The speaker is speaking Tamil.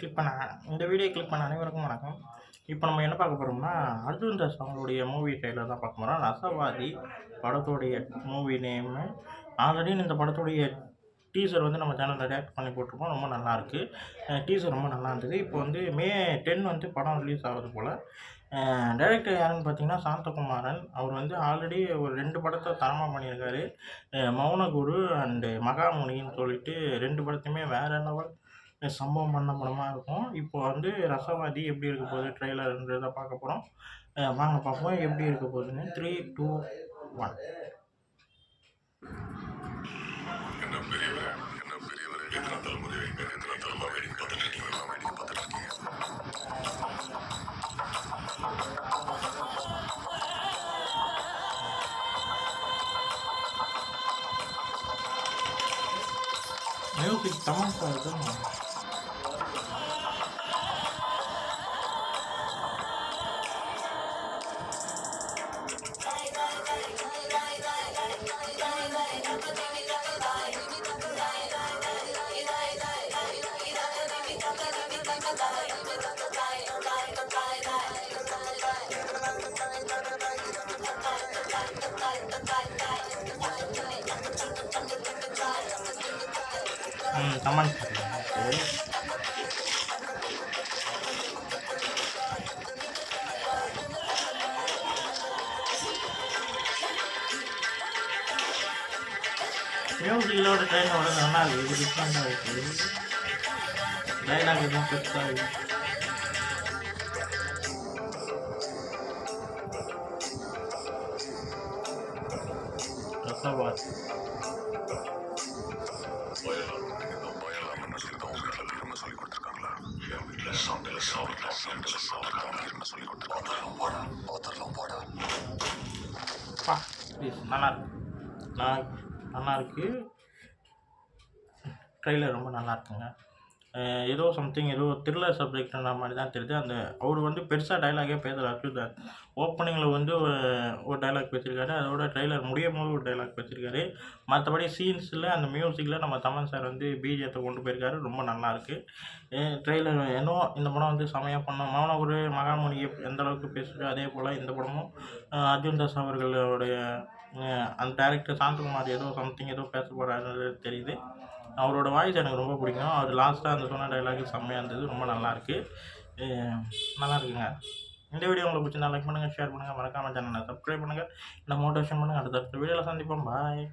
இந்த வீடியோ கிளிக் பண்ண அனைவருக்கும் வணக்கம். இப்போ நம்ம என்ன பார்க்க போகிறோம்னா, அர்ஜுன் தாஸ் அவங்களுடைய மூவி ட்ரெய்லர் தான் பார்க்க போகிறோம். ரசவாதி படத்துடைய மூவி நேமு. ஆல்ரெடி இந்த படத்துடைய டீசர் வந்து நம்ம சேனலில் ரியாக்ட் பண்ணி போட்டிருப்போம். ரொம்ப நல்லாயிருக்கு. டீசர் ரொம்ப நல்லா இருந்தது. இப்போ வந்து மே 10 வந்து படம் ரிலீஸ் ஆகுது போல். டைரக்டர் யாருன்னு பார்த்தீங்கன்னா சாந்தகுமாரன். அவர் வந்து ஆல்ரெடி ஒரு 2 படத்தை தரமாக பண்ணியிருக்காரு. மௌனகுரு அண்டு மகாமுனின்னு சொல்லிட்டு 2 படத்தையுமே வேறு லெவல் சம்பவம் பண்ண படமாக இருக்கும். இப்போ வந்து ரசவாதி எப்படி இருக்க போகுது ட்ரெய்லர்ன்றதை பார்க்க போகிறோம். வாங்க பார்ப்போம் எப்படி இருக்க போகுதுன்னு. 3, 2, 1. மியூசிக் தமிழ் சார் தான். தமன் மியூசிக்கோட ட்ரெயினோட நல்லா இருக்குது. இது டிஃப்ரெண்டாக இருக்குது. டைலாக் எதுவும் பெருசாக இருக்குது. ரசவாதி நல்லா இருக்கு. ட்ரெய்லர் ரொம்ப நல்லா இருக்குங்க. ஏதோ சம்திங் ஏதோ த்ரில்லர் சப்ஜெக்ட்ன்ற மாதிரி தான் தெரியுது. அவர் வந்து பெருசாக டைலாகே பேசல. அர்ஜுன் ஓப்பனிங்கில் வந்து ஒரு டைலாக் பேசியிருக்காரு. அதோட ட்ரெய்லர் முடியும் போது ஒரு டைலாக் பேசியிருக்காரு. மற்றபடி சீன்ஸில் அந்த மியூசிக்கில் நம்ம தமன் சார் வந்து பிஜிஎத்தை கொண்டு போயிருக்காரு. ரொம்ப நல்லாயிருக்கு. ட்ரெய்லர் இன்னும் இந்த படம் வந்து செமையாக பண்ணோம். மௌனகுரு மகாமுனி எந்த அளவுக்கு பேசுகிறோ அதே போல் இந்த படமும் அர்ஜுன் தாஸ் அவர்களுடைய அந்த டேரக்டர் சாந்தகுமார் ஏதோ சம்திங் ஏதோ பேச போகிறாரு தெரியுது. அவரோட வாய்ஸ் எனக்கு ரொம்ப பிடிக்கும். அவர் லாஸ்ட்டாக அந்த சொன்ன டைலாக் செம்மையாக இருந்தது. ரொம்ப நல்லாயிருக்கு. நல்லா இருக்குங்க. இந்த வீடியோ உங்களுக்கு பிடிச்சிருந்தா லைக் பண்ணுங்கள், ஷேர் பண்ணுங்கள், மறக்காமல் சேனலை சப்ஸ்கிரைப் பண்ணுங்கள், இல்லை மோட்டிவேஷன் பண்ணுங்கள். அடுத்த வீடியோவில் சந்திப்போம். பாய்.